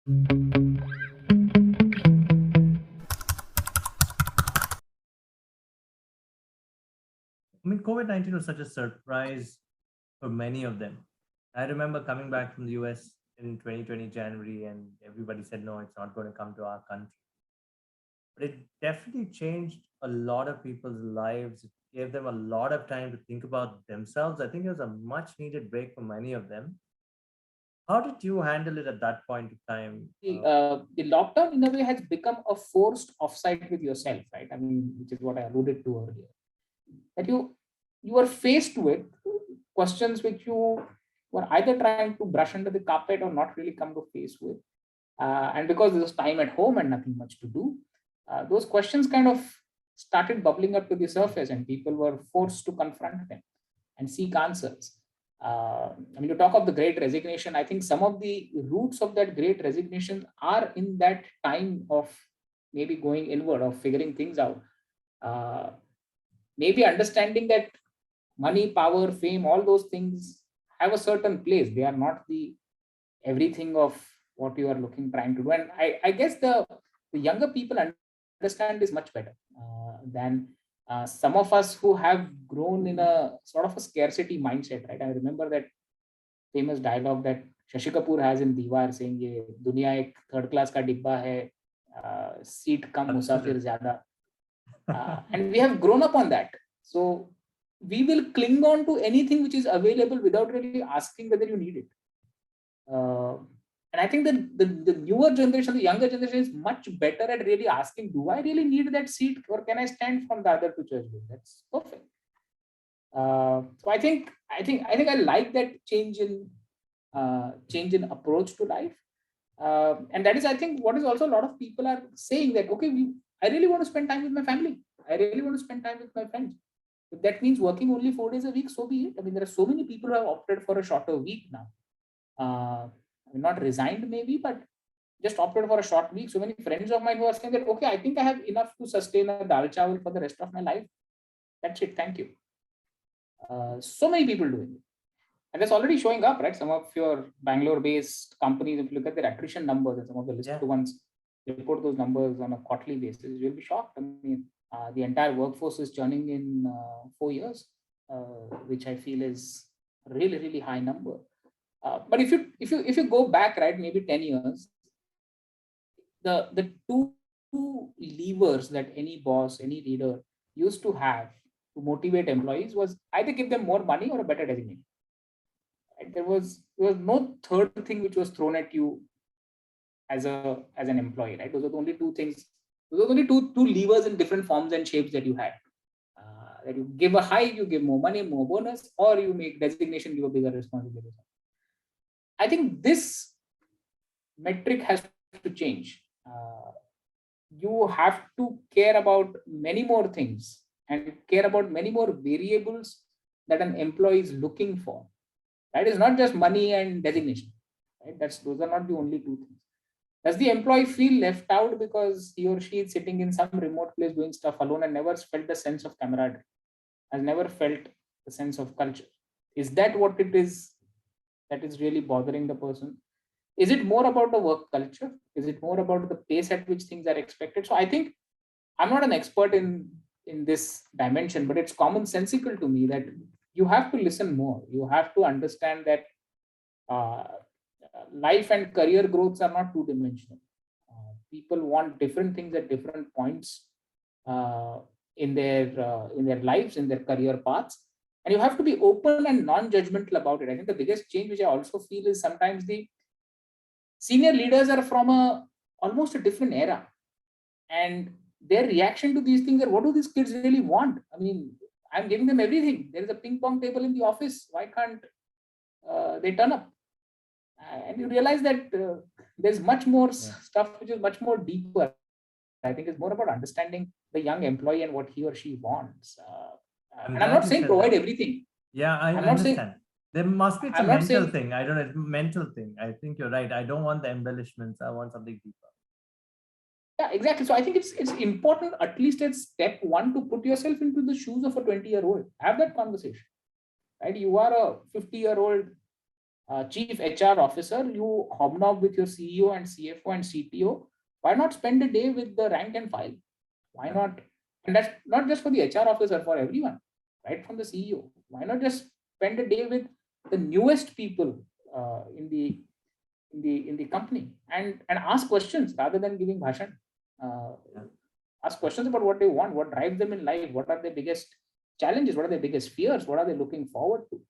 I mean, COVID-19 was such a surprise for many of them. I remember coming back from the US in 2020 January, and everybody said, no, it's not going to come to our country. But it definitely changed a lot of people's lives. It gave them a lot of time to think about themselves. I think it was a much needed break for many of them. How did you handle it at that point of time? The lockdown in a way has become a forced offsite with yourself, right? I mean, which is what I alluded to earlier. That you are faced with questions which you were either trying to brush under the carpet or not really come to face with. And because there was time at home and nothing much to do, those questions kind of started bubbling up to the surface, and people were forced to confront them and seek answers. I mean, you talk of the Great Resignation. I think some of the roots of that Great Resignation are in that time of maybe going inward, of figuring things out. Uh, Maybe understanding that money, power, fame, all those things have a certain place. They are not the everything of what you are trying to do. And I guess the younger people understand this much better than some of us who have grown in a sort of a scarcity mindset, right? I remember that famous dialogue that Shashi Kapoor has in Diwar saying, "Ye दुनिया एक third class का डिब्बा है, seat कम मुसाफिर ज़्यादा." And we have grown up on that. So we will cling on to anything which is available without really asking whether you need it. And I think that the newer generation, the younger generation is much better at really asking, do I really need that seat, or can I stand from the other to church? That's perfect. So I like that change in approach to life. And that is, I think, what is also a lot of people are saying that, okay, I really want to spend time with my family. I really want to spend time with my friends. If that means working only 4 days a week, so be it. I mean, there are so many people who have opted for a shorter week now. Not resigned maybe, but just opted for a short week. So many friends of mine who are saying that, okay, I think I have enough to sustain a dal chawal for the rest of my life. That's it. Thank you. So many people doing it. And that's already showing up, right? Some of your Bangalore-based companies, if you look at their attrition numbers and some of the listed ones, report those numbers on a quarterly basis, you'll be shocked. I mean, the entire workforce is churning in 4 years, which I feel is a really, really high number. But if you go back, right, maybe 10 years, the two levers that any boss, any leader used to have to motivate employees was either give them more money or a better designation. Right? There was no third thing which was thrown at you as an employee, right? Those are the only two things. Those are only two levers in different forms and shapes that you had. That you give a hike, you give more money, more bonus, or you make designation, give a bigger responsibility. I think this metric has to change. You have to care about many more things and care about many more variables that an employee is looking for. That is not just money and designation. Right? Those are not the only two things. Does the employee feel left out because he or she is sitting in some remote place doing stuff alone and never felt the sense of camaraderie, has never felt the sense of culture? Is that what it is that is really bothering the person? Is it more about the work culture? Is it more about the pace at which things are expected? So I think I'm not an expert in this dimension, but it's commonsensical to me that you have to listen more. You have to understand that life and career growths are not two-dimensional. People want different things at different points in their lives, in their career paths, and you have to be open and non-judgmental about it. I think the biggest change, which I also feel, is sometimes the senior leaders are from almost a different era, and their reaction to these things are, what do these kids really want? I mean, I'm giving them everything. There is a ping pong table in the office. Why can't they turn up? And you realize that there's much more stuff which is much more deeper. I think it's more about understanding the young employee and what he or she wants. And I'm not saying provide everything. Yeah, I understand. There must be a mental thing. I don't know, it's a mental thing. I think you're right. I don't want the embellishments. I want something deeper. Yeah, exactly. So I think it's important, at least at step one, to put yourself into the shoes of a 20-year-old. Have that conversation. Right? You are a 50-year-old chief HR officer, you hobnob with your CEO and CFO and CTO. Why not spend a day with the rank and file? Why not? And that's not just for the HR officer, for everyone, right from the CEO. Why not just spend a day with the newest people in the company and ask questions rather than giving bhashan? Ask questions about what they want, what drives them in life, what are their biggest challenges, what are their biggest fears, what are they looking forward to?